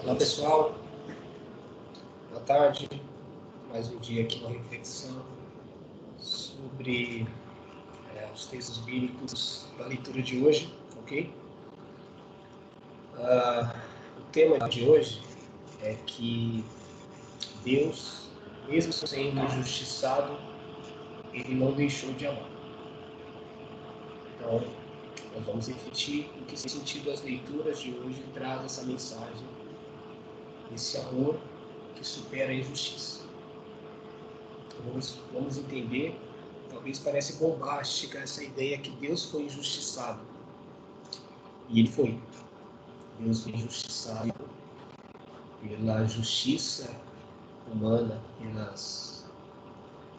Olá pessoal, boa tarde. Mais um dia aqui, uma reflexão sobre os textos bíblicos da leitura de hoje, ok? O tema de hoje é que Deus, mesmo sendo injustiçado, Ele não deixou de amar. Então, nós vamos refletir em que sentido as leituras de hoje trazem essa mensagem, esse amor que supera a injustiça. Vamos entender, talvez parece bombástica essa ideia que Deus foi injustiçado. E Ele foi. Deus foi injustiçado pela justiça humana,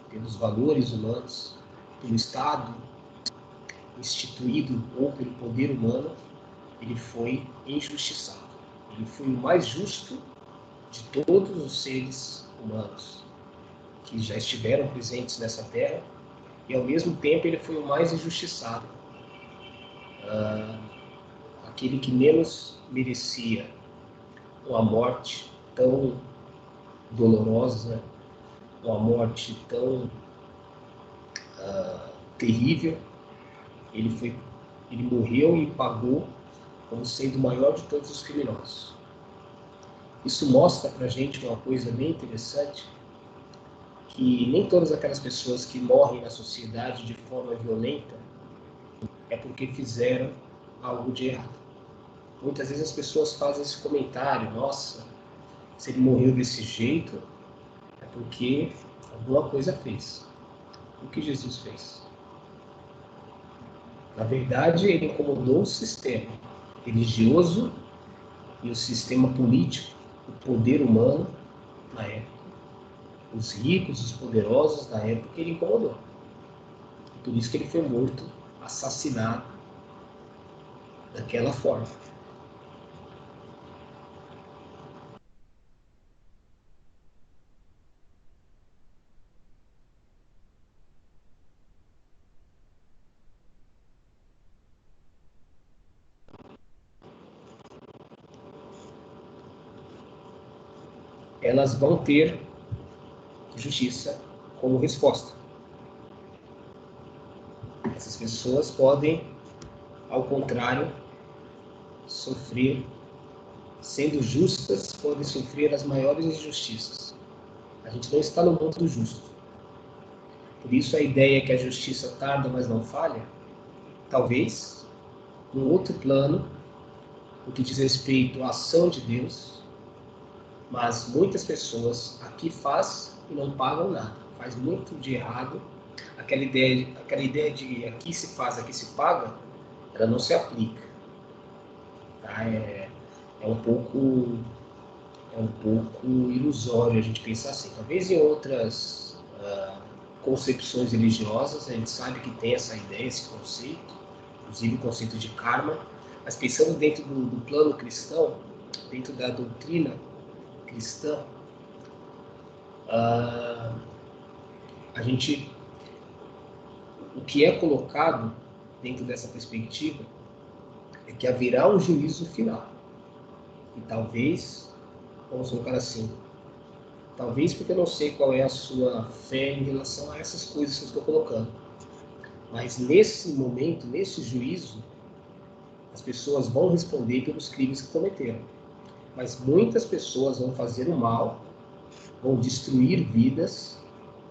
pelos valores humanos, pelo Estado instituído ou pelo poder humano. Ele foi injustiçado. Ele foi o mais justo de todos os seres humanos que já estiveram presentes nessa terra, e ao mesmo tempo ele foi o mais injustiçado, aquele que menos merecia uma morte tão dolorosa, uma morte tão terrível. Ele morreu e pagou como sendo o maior de todos os criminosos. Isso mostra pra gente uma coisa bem interessante, que nem todas aquelas pessoas que morrem na sociedade de forma violenta é porque fizeram algo de errado. Muitas vezes as pessoas fazem esse comentário: nossa, se ele morreu desse jeito é porque alguma coisa fez. O que Jesus fez? Na verdade, ele incomodou o sistema religioso e o sistema político, o poder humano na época, os ricos, os poderosos da época, ele incomodou. Por isso que ele foi morto, assassinado daquela forma. Elas vão ter justiça como resposta. Essas pessoas podem, ao contrário, sofrer, sendo justas, podem sofrer as maiores injustiças. A gente não está no mundo do justo. Por isso a ideia que a justiça tarda, mas não falha, talvez, num outro plano, o que diz respeito à ação de Deus, mas muitas pessoas aqui faz e não pagam nada. Faz muito de errado. Aquela ideia de aqui se faz, aqui se paga, ela não se aplica. Tá? É um pouco ilusório a gente pensar assim. Talvez em outras concepções religiosas a gente sabe que tem essa ideia, esse conceito, inclusive o conceito de karma, mas pensando dentro do plano cristão, dentro da doutrina cristã, o que é colocado dentro dessa perspectiva é que haverá um juízo final. E talvez, vamos colocar assim, talvez porque eu não sei qual é a sua fé em relação a essas coisas que eu estou colocando, mas nesse momento, nesse juízo, as pessoas vão responder pelos crimes que cometeram. Mas muitas pessoas vão fazer o mal, vão destruir vidas,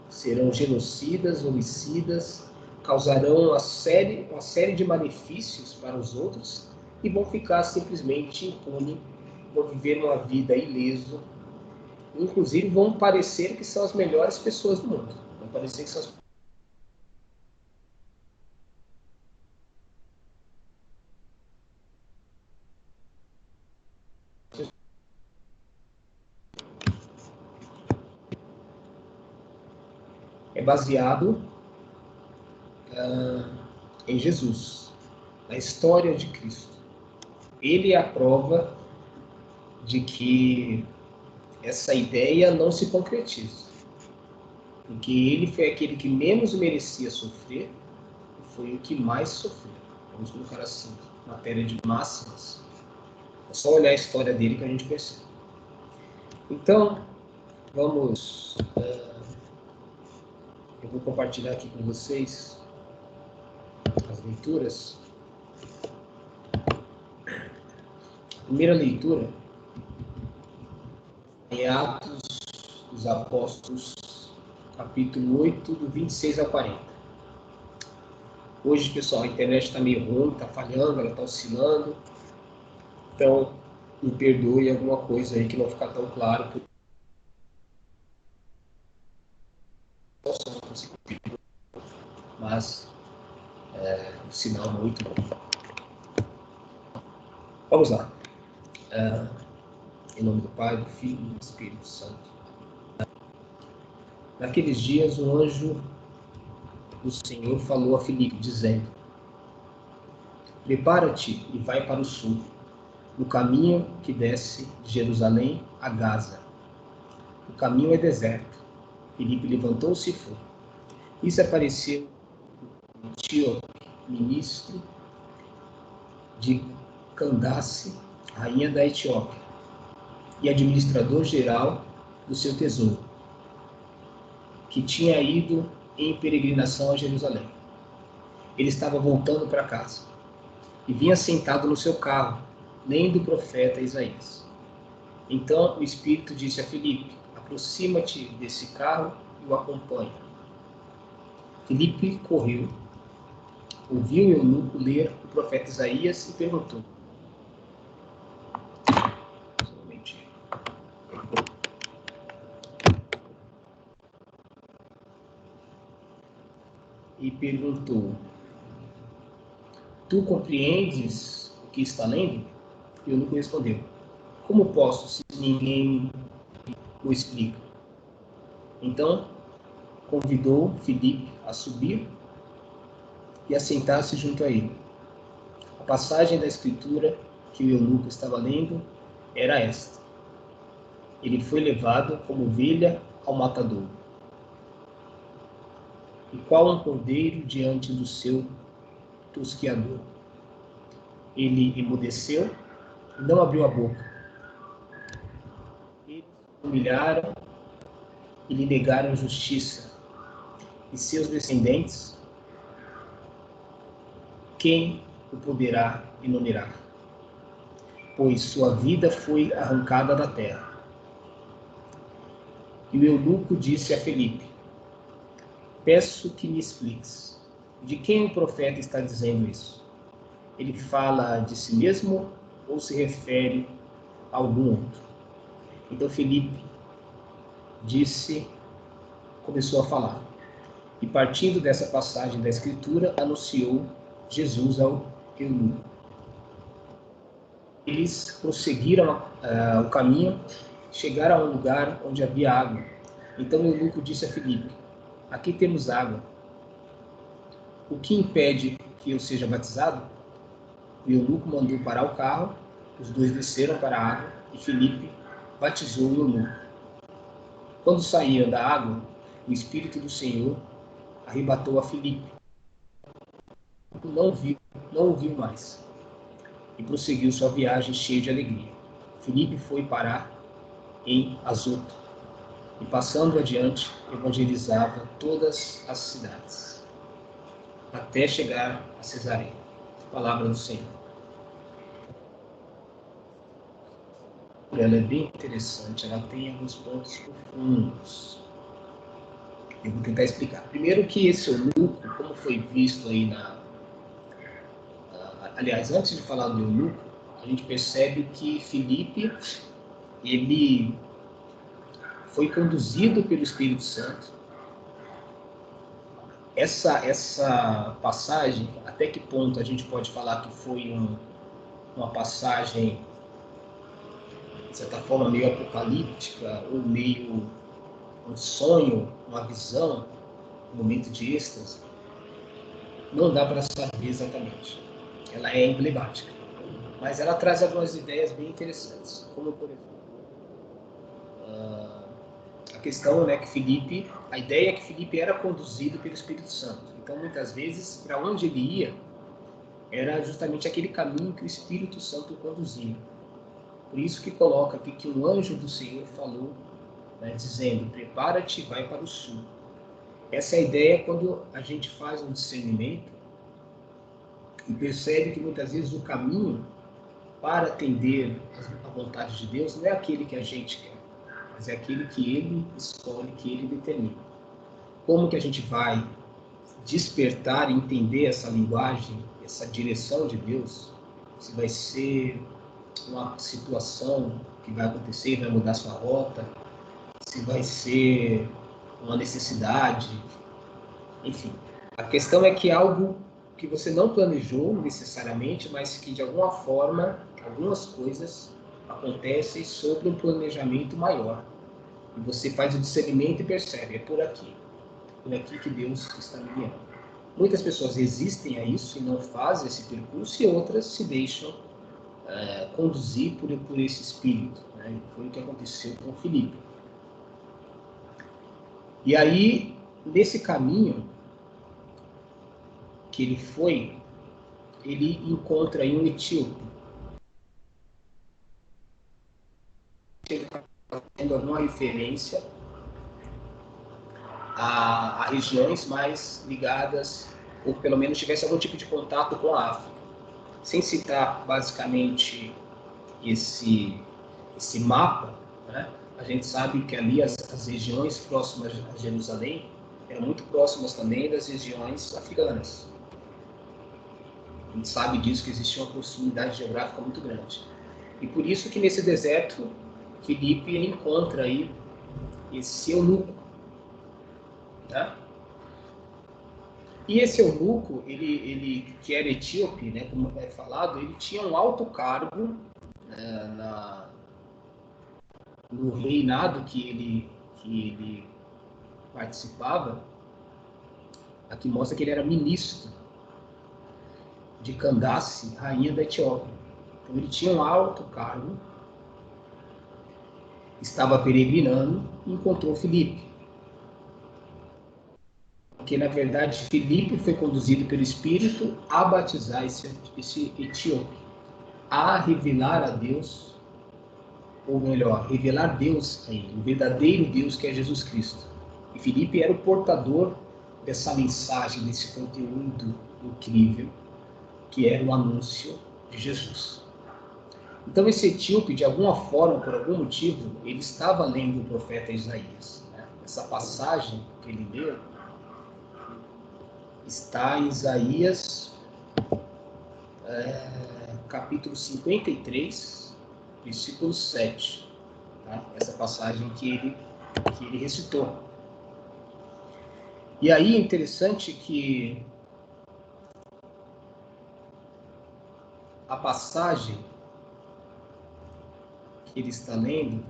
serão genocidas, homicidas, causarão uma série de malefícios para os outros e vão ficar simplesmente impunes, vão viver uma vida ileso. Inclusive vão parecer que são as melhores pessoas do mundo. Vão parecer que são as... É baseado em Jesus, na história de Cristo. Ele é a prova de que essa ideia não se concretiza. Porque ele foi aquele que menos merecia sofrer e foi o que mais sofreu. Vamos colocar assim, matéria de máximas. É só olhar a história dele que a gente percebe. Então, vamos... eu vou compartilhar aqui com vocês as leituras. A primeira leitura é Atos dos Apóstolos, capítulo 8, do 26 ao 40. Hoje, pessoal, a internet está meio ruim, está falhando, ela está oscilando. Então, me perdoe alguma coisa aí que não ficar tão claro. Mas o sinal muito bom. Vamos lá. Em nome do Pai, do Filho e do Espírito Santo. Naqueles dias, um anjo do Senhor falou a Filipe, dizendo: prepara-te e vai para o sul, no caminho que desce de Jerusalém a Gaza. O caminho é deserto. Filipe levantou-se e foi. Isso apareceu Etíope, ministro de Candace, rainha da Etiópia, e administrador geral do seu tesouro, que tinha ido em peregrinação a Jerusalém. Ele estava voltando para casa e vinha sentado no seu carro, lendo o profeta Isaías. Então o Espírito disse a Filipe: aproxima-te desse carro e o acompanha. Filipe correu, ouviu o eunuco ler o profeta Isaías e perguntou: tu compreendes o que está lendo? E o eunuco respondeu: como posso, se ninguém o explica? Então convidou Filipe a subir e a sentar-se junto a ele. A passagem da escritura que o eunuco estava lendo era esta: ele foi levado como ovelha ao matadouro, e qual um cordeiro diante do seu tosquiador. Ele emudeceu e não abriu a boca. Eles o humilharam e lhe negaram justiça, e seus descendentes, quem o poderá enumerar? Pois sua vida foi arrancada da terra. E o eunuco disse a Filipe: peço que me expliques, de quem o profeta está dizendo isso? Ele fala de si mesmo ou se refere a algum outro? Então Filipe começou a falar. E partindo dessa passagem da Escritura, anunciou Jesus ao eunuco. Eles prosseguiram o caminho, chegaram a um lugar onde havia água. Então o eunuco disse a Filipe: aqui temos água. O que impede que eu seja batizado? O eunuco mandou parar o carro, os dois desceram para a água e Filipe batizou o eunuco. Quando saíram da água, o Espírito do Senhor arrebatou a Filipe. Não o viu mais e prosseguiu sua viagem cheio de alegria. Filipe foi parar em Azoto e, passando adiante, evangelizava todas as cidades, até chegar a Cesareia. Palavra do Senhor. Ela é bem interessante, ela tem alguns pontos profundos. Eu vou tentar explicar. Primeiro que esse eunuco, como foi visto aí aliás, antes de falar do eunuco, a gente percebe que Filipe, ele foi conduzido pelo Espírito Santo. Essa passagem, até que ponto a gente pode falar que foi uma passagem, de certa forma, meio apocalíptica, ou meio um sonho, uma visão, um momento de êxtase? Não dá para saber exatamente. Ela é emblemática, mas ela traz algumas ideias bem interessantes, como, por exemplo, a questão, né, que Filipe, a ideia é que Filipe era conduzido pelo Espírito Santo. Então, muitas vezes, para onde ele ia, era justamente aquele caminho que o Espírito Santo conduzia. Por isso que coloca aqui que um anjo do Senhor falou, né, dizendo, prepara-te e vai para o sul. Essa é a ideia quando a gente faz um discernimento e percebe que muitas vezes o caminho para atender a vontade de Deus não é aquele que a gente quer, mas é aquele que Ele escolhe, que Ele determina. Como que a gente vai despertar e entender essa linguagem, essa direção de Deus? Se vai ser uma situação que vai acontecer, vai mudar sua rota, se vai ser uma necessidade, enfim. A questão é que é algo que você não planejou necessariamente, mas que de alguma forma, algumas coisas acontecem sobre um planejamento maior. E você faz o discernimento e percebe, é por aqui que Deus está me guiando. Muitas pessoas resistem a isso e não fazem esse percurso, e outras se deixam conduzir por esse espírito, né? Foi o que aconteceu com Filipe. E aí, nesse caminho que ele foi, ele encontra aí um etíope. Ele está fazendo alguma referência a regiões mais ligadas, ou pelo menos tivesse algum tipo de contato com a África. Sem citar basicamente esse mapa, né? A gente sabe que ali as regiões próximas a Jerusalém eram muito próximas também das regiões africanas. A gente sabe disso, que existia uma proximidade geográfica muito grande. E por isso que nesse deserto, Filipe ele encontra aí esse eunuco. Tá? E esse eunuco, ele que era etíope, né, como é falado, ele tinha um alto cargo no reinado que ele participava. Aqui mostra que ele era ministro de Candace, rainha da Etiópia. Então ele tinha um alto cargo, estava peregrinando e encontrou Filipe. Porque, na verdade, Filipe foi conduzido pelo Espírito a batizar esse etíope, a revelar a Deus, ou melhor, revelar Deus a ele, o verdadeiro Deus que é Jesus Cristo. E Filipe era o portador dessa mensagem, desse conteúdo incrível, que era o anúncio de Jesus. Então, esse etíope, de alguma forma, por algum motivo, ele estava lendo o profeta Isaías. Né? Essa passagem que ele leu está em Isaías, capítulo 53, versículo 7. Tá? Essa passagem que ele recitou. E aí é interessante que a passagem que ele está lendo,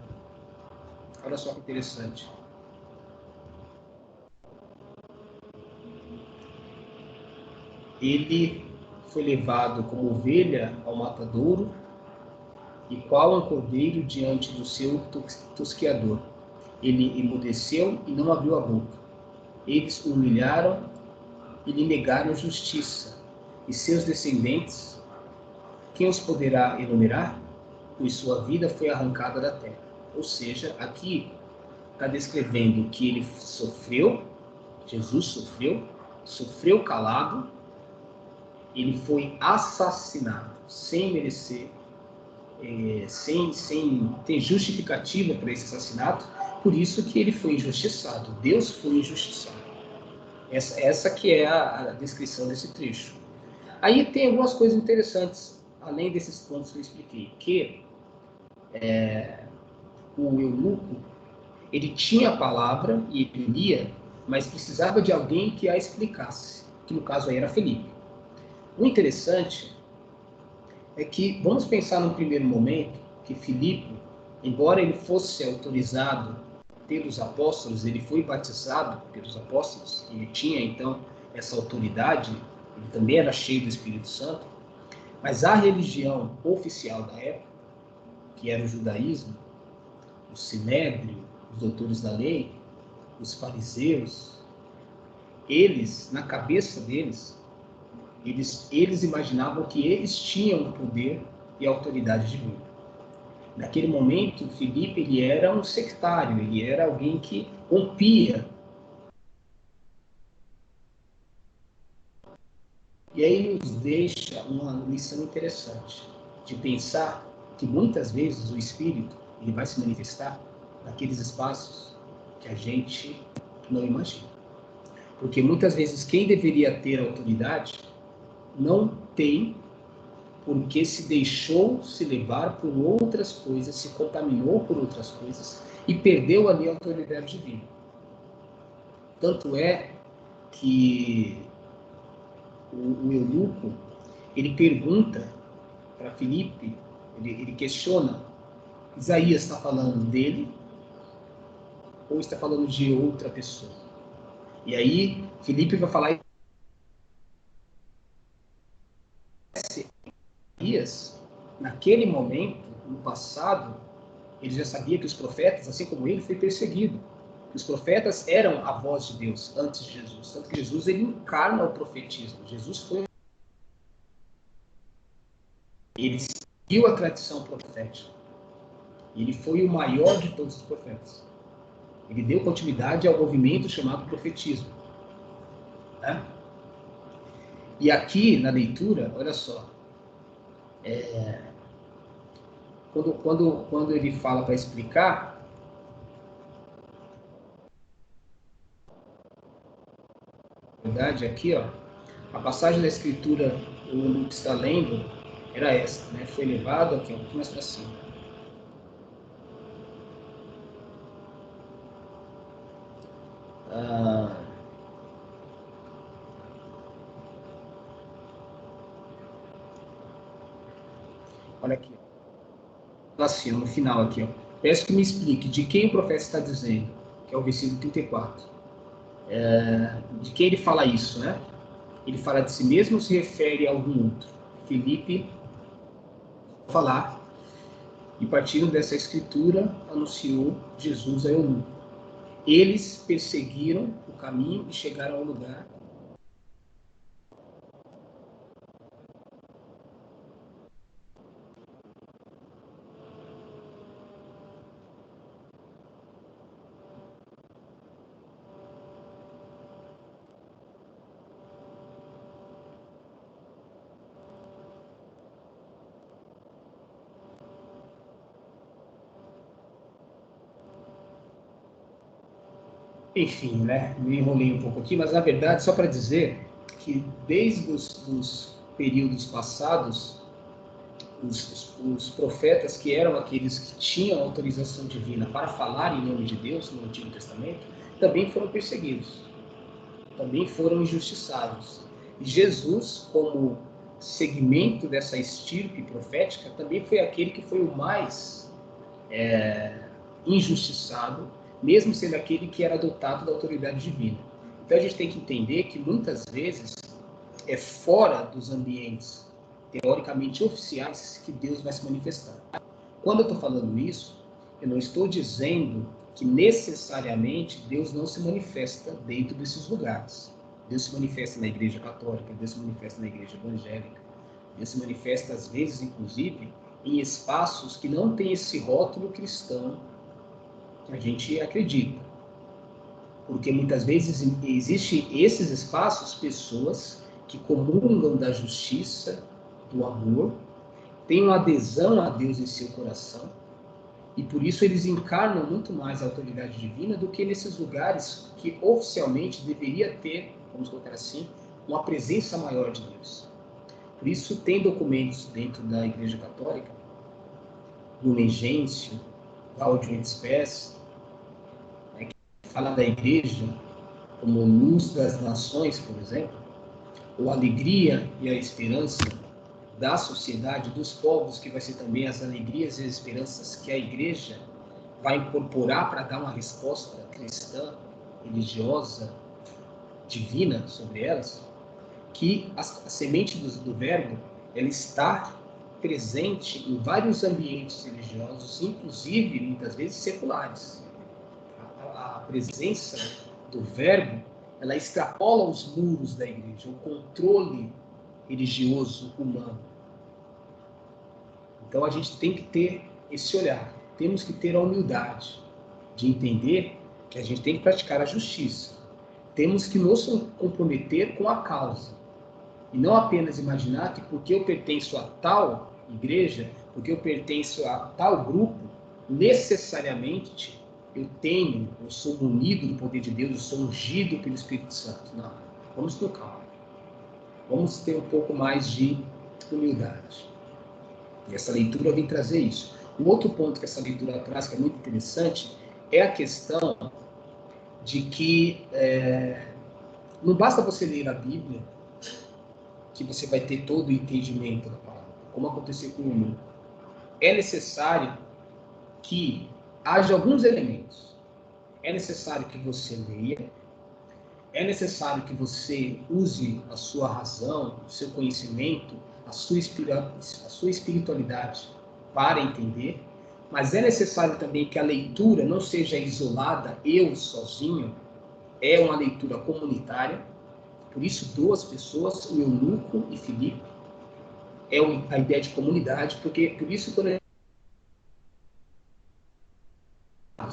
olha só que interessante. Ele foi levado como ovelha ao matadouro, e qual um cordeiro diante do seu tosqueador. Ele emudeceu e não abriu a boca. Eles o humilharam e lhe negaram justiça. E seus descendentes, quem os poderá enumerar? Pois sua vida foi arrancada da terra. Ou seja, aqui está descrevendo que ele sofreu, Jesus sofreu calado, ele foi assassinado sem merecer, sem ter justificativa para esse assassinato, por isso que ele foi injustiçado. Deus foi injustiçado. Essa que é a descrição desse trecho. Aí tem algumas coisas interessantes, além desses pontos que eu expliquei, que o eunuco, ele tinha a palavra e ele lia, mas precisava de alguém que a explicasse, que no caso aí era Filipe. O interessante é que, vamos pensar num primeiro momento, que Filipe, embora ele fosse autorizado pelos apóstolos, ele foi batizado pelos apóstolos, e ele tinha então essa autoridade, ele também era cheio do Espírito Santo, mas a religião oficial da época, que era o judaísmo, o sinédrio, os doutores da lei, os fariseus, eles, na cabeça deles, eles imaginavam que eles tinham o poder e a autoridade divina. Naquele momento, Filipe ele era um sectário, ele era alguém que rompia. E aí nos deixa uma lição interessante, de pensar que muitas vezes o Espírito ele vai se manifestar naqueles espaços que a gente não imagina. Porque muitas vezes quem deveria ter autoridade não tem, porque se deixou se levar por outras coisas, se contaminou por outras coisas e perdeu ali a autoridade divina. Tanto é que o eunuco, ele pergunta para Filipe, ele questiona, Isaías está falando dele ou está falando de outra pessoa? E aí Filipe vai falar, Isaías, naquele momento, no passado, ele já sabia que os profetas, assim como ele, foi perseguido. Os profetas eram a voz de Deus antes de Jesus. Tanto que Jesus ele encarna o profetismo. Jesus foi. Ele seguiu a tradição profética. Ele foi o maior de todos os profetas. Ele deu continuidade ao movimento chamado profetismo. Né? E aqui na leitura, olha só, quando ele fala para explicar, na verdade, aqui, ó, a passagem da escritura o Luke está lendo era essa, né? Foi levado aqui um pouquinho mais para cima. Olha aqui, assim, no final aqui, ó. Peço que me explique de quem o profeta está dizendo, que é o versículo 34. De quem ele fala isso, né? Ele fala de si mesmo ou se refere a algum outro? Filipe falar, e partindo dessa escritura, anunciou Jesus a eunuco. Eles perseguiram o caminho e chegaram ao lugar. Enfim, né? Me enrolei um pouco aqui, mas na verdade, só para dizer que desde os períodos passados, os profetas, que eram aqueles que tinham autorização divina para falar em nome de Deus no Antigo Testamento, também foram perseguidos, também foram injustiçados. E Jesus, como segmento dessa estirpe profética, também foi aquele que foi o mais injustiçado, mesmo sendo aquele que era dotado da autoridade divina. Então a gente tem que entender que muitas vezes é fora dos ambientes teoricamente oficiais que Deus vai se manifestar. Quando eu estou falando isso, eu não estou dizendo que necessariamente Deus não se manifesta dentro desses lugares. Deus se manifesta na igreja católica, Deus se manifesta na igreja evangélica, Deus se manifesta às vezes, inclusive, em espaços que não tem esse rótulo cristão que a gente acredita. Porque muitas vezes existem esses espaços, pessoas que comungam da justiça, do amor, têm uma adesão a Deus em seu coração, e por isso eles encarnam muito mais a autoridade divina do que nesses lugares que oficialmente deveria ter, vamos colocar assim, uma presença maior de Deus. Por isso tem documentos dentro da Igreja Católica, Lumen Gentium, Gaudium et Spes, né, que fala da Igreja como luz das nações, por exemplo, ou a alegria e a esperança da sociedade, dos povos, que vai ser também as alegrias e as esperanças que a Igreja vai incorporar para dar uma resposta cristã, religiosa, divina sobre elas, que a semente do verbo ela está presente em vários ambientes religiosos, inclusive, muitas vezes, seculares. A presença do verbo ela extrapola os muros da igreja, o controle religioso humano. Então a gente tem que ter esse olhar. Temos que ter a humildade de entender que a gente tem que praticar a justiça. Temos que nos comprometer com a causa. E não apenas imaginar que porque eu pertenço a tal igreja, porque eu pertenço a tal grupo, necessariamente eu sou munido do poder de Deus, eu sou ungido pelo Espírito Santo. Não. Vamos com calma. Vamos ter um pouco mais de humildade. E essa leitura vem trazer isso. Um outro ponto que essa leitura traz, que é muito interessante, é a questão de que não basta você ler a Bíblia que você vai ter todo o entendimento da palavra, como aconteceu com o mundo. É necessário que haja alguns elementos. É necessário que você leia, é necessário que você use a sua razão, o seu conhecimento, a sua espiritualidade para entender, mas é necessário também que a leitura não seja isolada, eu sozinho, é uma leitura comunitária. Por isso, 2 pessoas, o eunuco e Filipe, é a ideia de comunidade, porque por isso quando a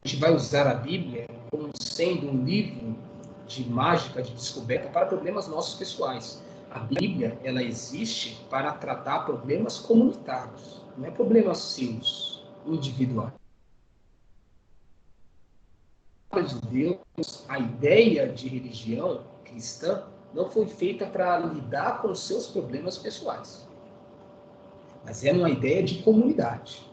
gente vai usar a Bíblia como sendo um livro de mágica, de descoberta para problemas nossos pessoais. A Bíblia, ela existe para tratar problemas comunitários, não é problemas seus, individuais. De Deus, a ideia de religião cristã não foi feita para lidar com os seus problemas pessoais, mas é uma ideia de comunidade.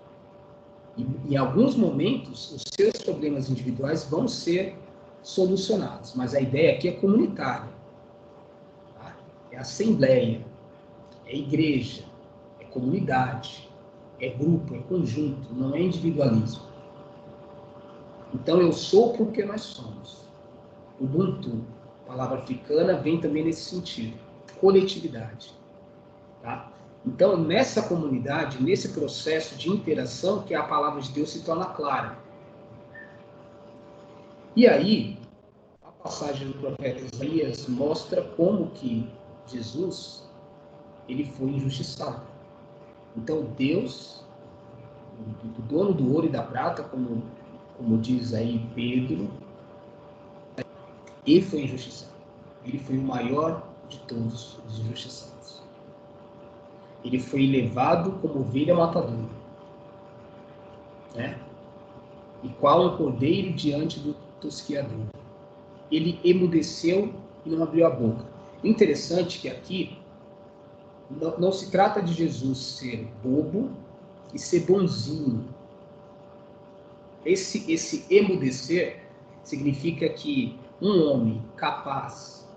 E em alguns momentos, os seus problemas individuais vão ser solucionados, mas a ideia aqui é comunitária. Tá? É assembleia, é igreja, é comunidade, é grupo, é conjunto, não é individualismo. Então, eu sou porque nós somos. Ubuntu, palavra africana, vem também nesse sentido. Coletividade. Tá? Então, nessa comunidade, nesse processo de interação, que a palavra de Deus se torna clara. E aí, a passagem do profeta Isaías mostra como que Jesus ele foi injustiçado. Então, Deus, o dono do ouro e da prata, como diz aí Pedro, ele foi injustiçado. Ele foi o maior de todos os injustiçados. Ele foi levado como ovelha matadora, né? E qual um cordeiro diante do tosquiador. Ele emudeceu e não abriu a boca. Interessante que aqui não se trata de Jesus ser bobo e ser bonzinho. Esse emudecer significa que um homem capaz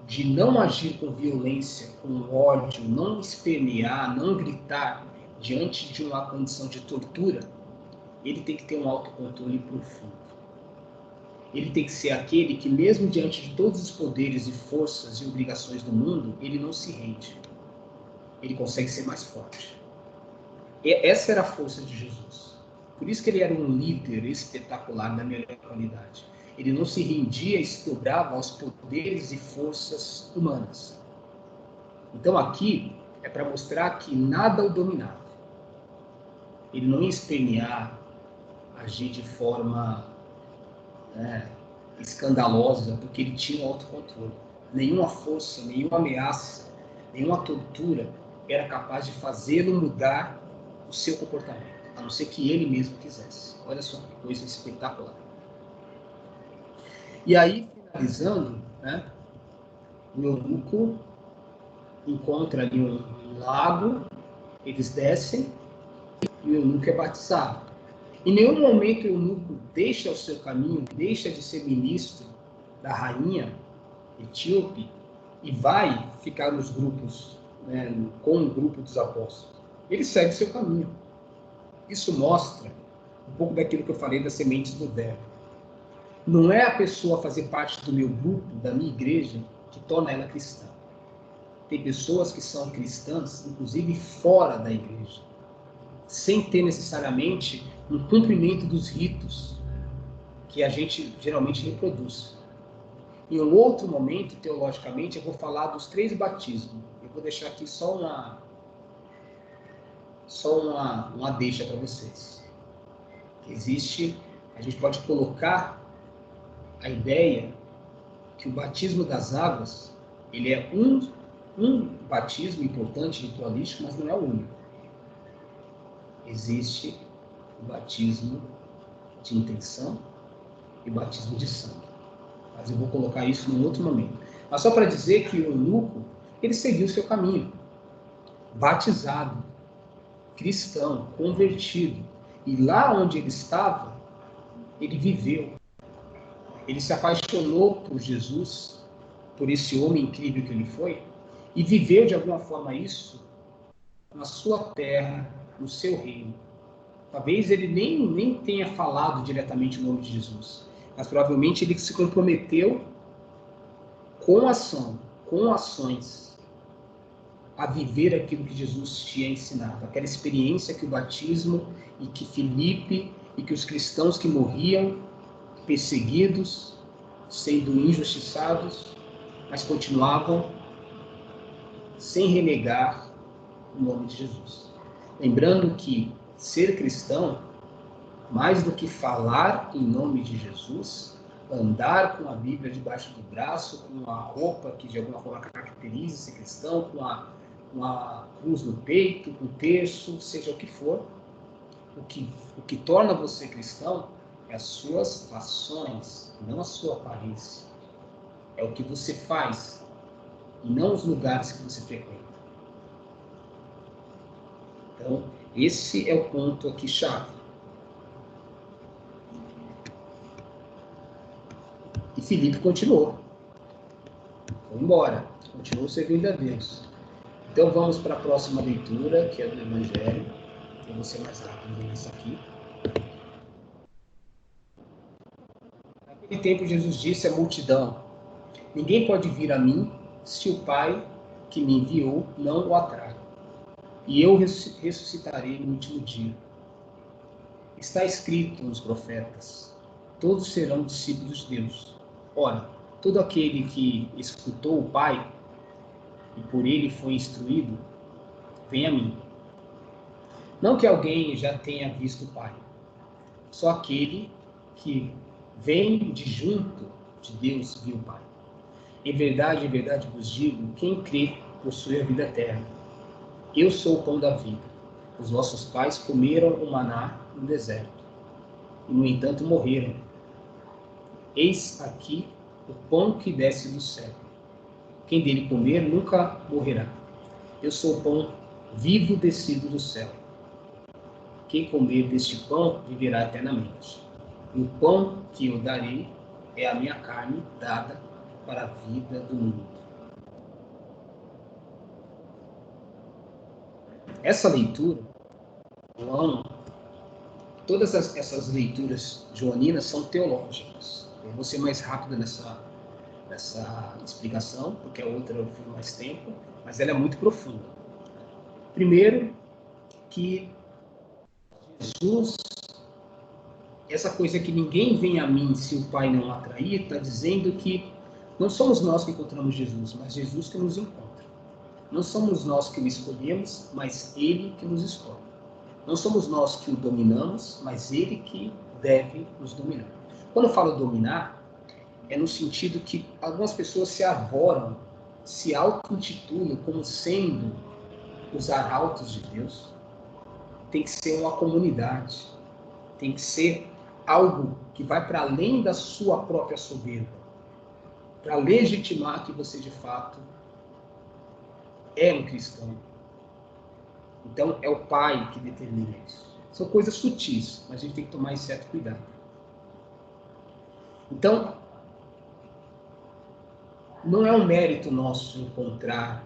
de não agir com violência, com ódio, não espernear, não gritar diante de uma condição de tortura, ele tem que ter um autocontrole profundo. Ele tem que ser aquele que, mesmo diante de todos os poderes e forças e obrigações do mundo, ele não se rende. Ele consegue ser mais forte. E essa era a força de Jesus. Por isso que ele era um líder espetacular da melhor qualidade. Ele não se rendia e se dobrava aos poderes e forças humanas. Então aqui é para mostrar que nada o dominava. Ele não ia espernear, agir de forma escandalosa, porque ele tinha autocontrole. Nenhuma força, nenhuma ameaça, nenhuma tortura era capaz de fazê-lo mudar o seu comportamento, a não ser que ele mesmo quisesse. Olha só que coisa espetacular. E aí, finalizando, o eunuco encontra ali um lago, eles descem e o eunuco é batizado. Em nenhum momento o eunuco deixa o seu caminho, deixa de ser ministro da rainha etíope e vai ficar nos grupos, com o grupo dos apóstolos. Ele segue seu caminho. Isso mostra um pouco daquilo que eu falei das sementes do verbo. Não é a pessoa fazer parte do meu grupo, da minha igreja, que torna ela cristã. Tem pessoas que são cristãs, inclusive fora da igreja, sem ter necessariamente um cumprimento dos ritos que a gente geralmente reproduz. Em um outro momento, teologicamente, eu vou falar dos 3 batismos. Eu vou deixar aqui só só uma deixa para vocês. Existe, a gente pode colocar a ideia que o batismo das águas, ele é um batismo importante, ritualístico, mas não é o único. Existe o batismo de intenção e o batismo de sangue. Mas eu vou colocar isso num outro momento. Mas só para dizer que o eunuco, ele seguiu o seu caminho. Batizado, cristão, convertido. E lá onde ele estava, ele viveu. Ele se apaixonou por Jesus, por esse homem incrível que ele foi, e viveu de alguma forma isso na sua terra, no seu reino. Talvez ele nem tenha falado diretamente o nome de Jesus, mas provavelmente ele se comprometeu com ação, com ações, a viver aquilo que Jesus tinha ensinado, aquela experiência que o batismo e que Filipe e que os cristãos que morriam perseguidos, sendo injustiçados, mas continuavam sem renegar o nome de Jesus. Lembrando que ser cristão, mais do que falar em nome de Jesus, andar com a Bíblia debaixo do braço, com a roupa que de alguma forma caracteriza ser cristão, com uma cruz no peito, um terço, seja o que for, o que torna você cristão é as suas ações, não a sua aparência. É o que você faz, e não os lugares que você frequenta. Então, esse é o ponto aqui chave. E Filipe continuou. Foi embora. Continuou servindo a Deus. Então, vamos para a próxima leitura, que é do Evangelho. Eu vou ser mais rápido nessa aqui. Naquele tempo, Jesus disse à multidão: ninguém pode vir a mim se o Pai que me enviou não o atrai. E eu ressuscitarei no último dia. Está escrito nos profetas: todos serão discípulos de Deus. Ora, todo aquele que escutou o Pai e por ele foi instruído, vem a mim. Não que alguém já tenha visto o Pai, só aquele que vem de junto de Deus viu o Pai. Em verdade vos digo, quem crê possui a vida eterna. Eu sou o pão da vida. Os vossos pais comeram o maná no deserto, e no entanto morreram. Eis aqui o pão que desce do céu. Quem dele comer nunca morrerá. Eu sou o pão vivo descido do céu. Quem comer deste pão viverá eternamente. E o pão que eu darei é a minha carne dada para a vida do mundo. Essa leitura, João, todas essas leituras joaninas são teológicas. Eu vou ser mais rápido nessa explicação, porque a outra eu fui mais tempo, mas ela é muito profunda. Primeiro, que Jesus, essa coisa que ninguém vem a mim se o Pai não atrair, está dizendo que não somos nós que encontramos Jesus, mas Jesus que nos encontra. Não somos nós que o escolhemos, mas Ele que nos escolhe. Não somos nós que o dominamos, mas Ele que deve nos dominar. Quando eu falo dominar, é no sentido que algumas pessoas se arvoram, se auto-intitulam como sendo os arautos de Deus. Tem que ser uma comunidade, tem que ser algo que vai para além da sua própria soberba, para legitimar que você de fato é um cristão. Então é o Pai que determina isso. São coisas sutis, mas a gente tem que tomar certo cuidado. Então, não é um mérito nosso encontrar,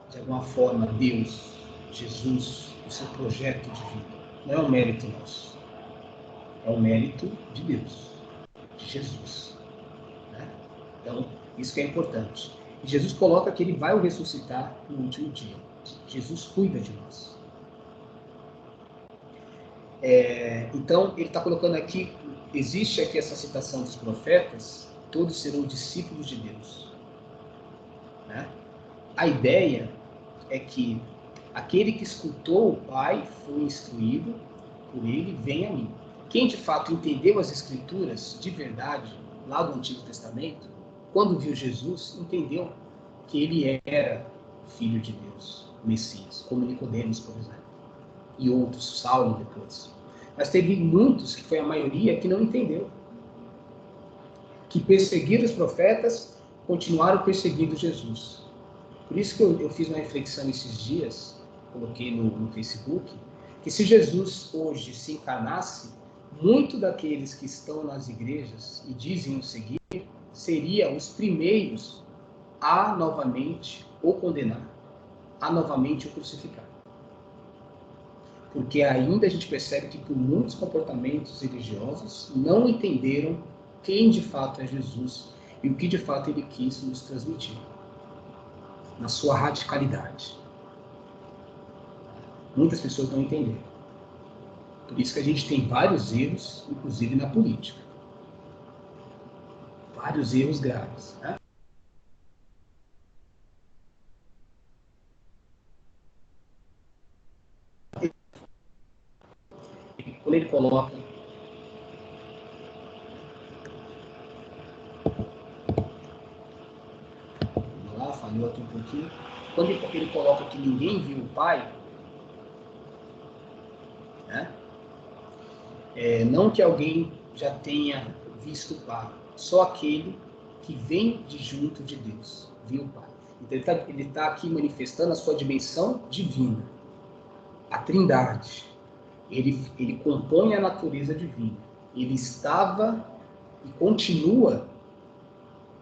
de alguma forma, Deus, Jesus, o seu projeto de vida. Não é um mérito nosso. É um mérito de Deus, de Jesus. Né? Então, isso que é importante. E Jesus coloca que ele vai o ressuscitar no último dia. Jesus cuida de nós. Então, ele está colocando aqui, existe aqui essa citação dos profetas, todos serão discípulos de Deus. Né? A ideia é que Aquele que escutou o Pai foi instruído por ele, vem a mim. Quem de fato entendeu as Escrituras de verdade, lá do Antigo Testamento, quando viu Jesus, entendeu que ele era Filho de Deus, Messias, como Nicodemos, por exemplo, e outros, Saulo depois. Mas teve muitos, que foi a maioria, que não entendeu. Que perseguiram os profetas, continuaram perseguindo Jesus. Por isso que eu fiz uma reflexão esses dias, coloquei no Facebook, que se Jesus hoje se encarnasse, muito daqueles que estão nas igrejas e dizem o seguir, seriam os primeiros a novamente o condenar, a novamente o crucificar. Porque ainda a gente percebe que por muitos comportamentos religiosos não entenderam quem de fato é Jesus e o que de fato ele quis nos transmitir, na sua radicalidade. Muitas pessoas não entenderam. Por isso que a gente tem vários erros, inclusive na política. Vários erros graves. Né? Quando ele coloca lá, falhou aqui um pouquinho. Quando ele coloca que ninguém viu o Pai, né? Não que alguém já tenha visto o Pai, só aquele que vem de junto de Deus, viu o Pai. Então ele tá aqui manifestando a sua dimensão divina, a Trindade. Ele compõe a natureza divina. Ele estava e continua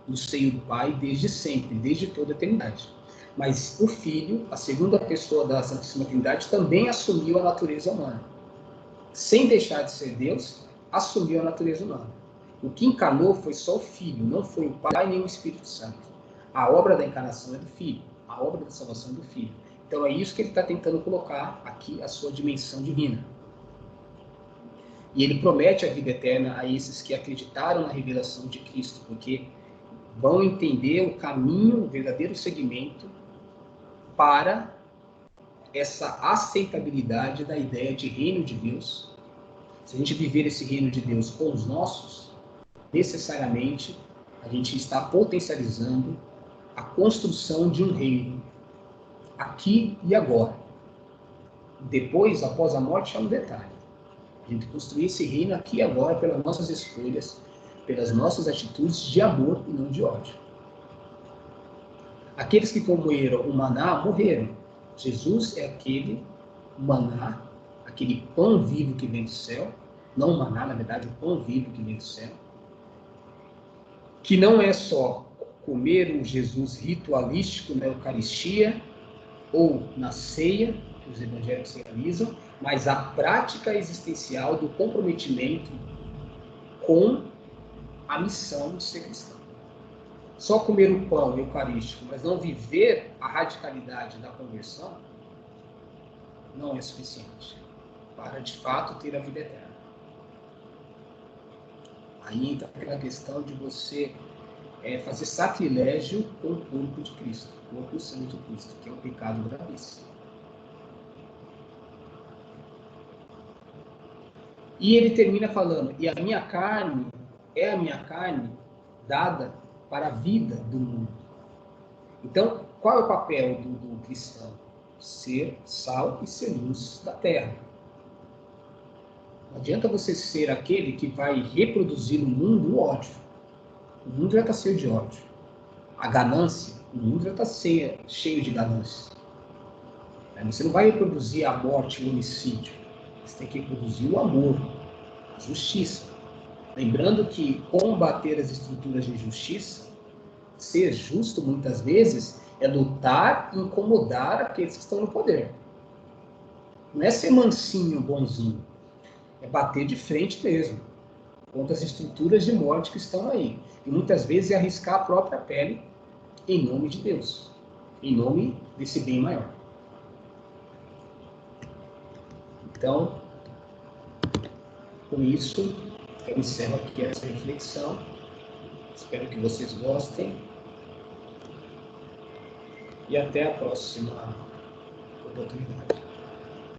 no seio do Pai desde sempre, desde toda a eternidade. Mas o Filho, a segunda pessoa da Santíssima Trindade, também assumiu a natureza humana. Sem deixar de ser Deus, assumiu a natureza humana. O que encarnou foi só o Filho, não foi o Pai nem o Espírito Santo. A obra da encarnação é do Filho, a obra da salvação é do Filho. Então é isso que ele está tentando colocar aqui, a sua dimensão divina. E ele promete a vida eterna a esses que acreditaram na revelação de Cristo, porque vão entender o caminho, o verdadeiro segmento para essa aceitabilidade da ideia de reino de Deus. Se a gente viver esse reino de Deus com os nossos, necessariamente a gente está potencializando a construção de um reino aqui e agora. Depois, após a morte, é um detalhe. A gente construir esse reino aqui e agora pelas nossas escolhas, pelas nossas atitudes de amor e não de ódio. Aqueles que comeram o maná morreram. Jesus é aquele maná, aquele pão vivo que vem do céu, não o maná, na verdade, o pão vivo que vem do céu, que não é só comer o Jesus ritualístico na Eucaristia ou na ceia, que os evangélicos realizam, mas a prática existencial do comprometimento com a missão de ser cristão. Só comer o pão eucarístico, mas não viver a radicalidade da conversão, não é suficiente para, de fato, ter a vida eterna. Aí entra aquela questão de você fazer sacrilégio com o corpo de Cristo, o corpo e o sangue de Cristo, que é o pecado gravíssimo. E ele termina falando, e a minha carne é a minha carne dada para a vida do mundo. Então, qual é o papel do cristão? Ser sal e ser luz da terra. Não adianta você ser aquele que vai reproduzir no mundo o ódio. O mundo já está cheio de ódio. A ganância, o mundo já está cheio de ganância. Você não vai reproduzir a morte e o homicídio. Você tem que reproduzir o amor, a justiça. Lembrando que combater as estruturas de justiça, ser justo muitas vezes, é lutar e incomodar aqueles que estão no poder. Não é ser mansinho, bonzinho. É bater de frente mesmo contra as estruturas de morte que estão aí. E muitas vezes é arriscar a própria pele em nome de Deus, em nome desse bem maior. Então, com isso, eu encerro aqui essa reflexão. Espero que vocês gostem. E até a próxima oportunidade.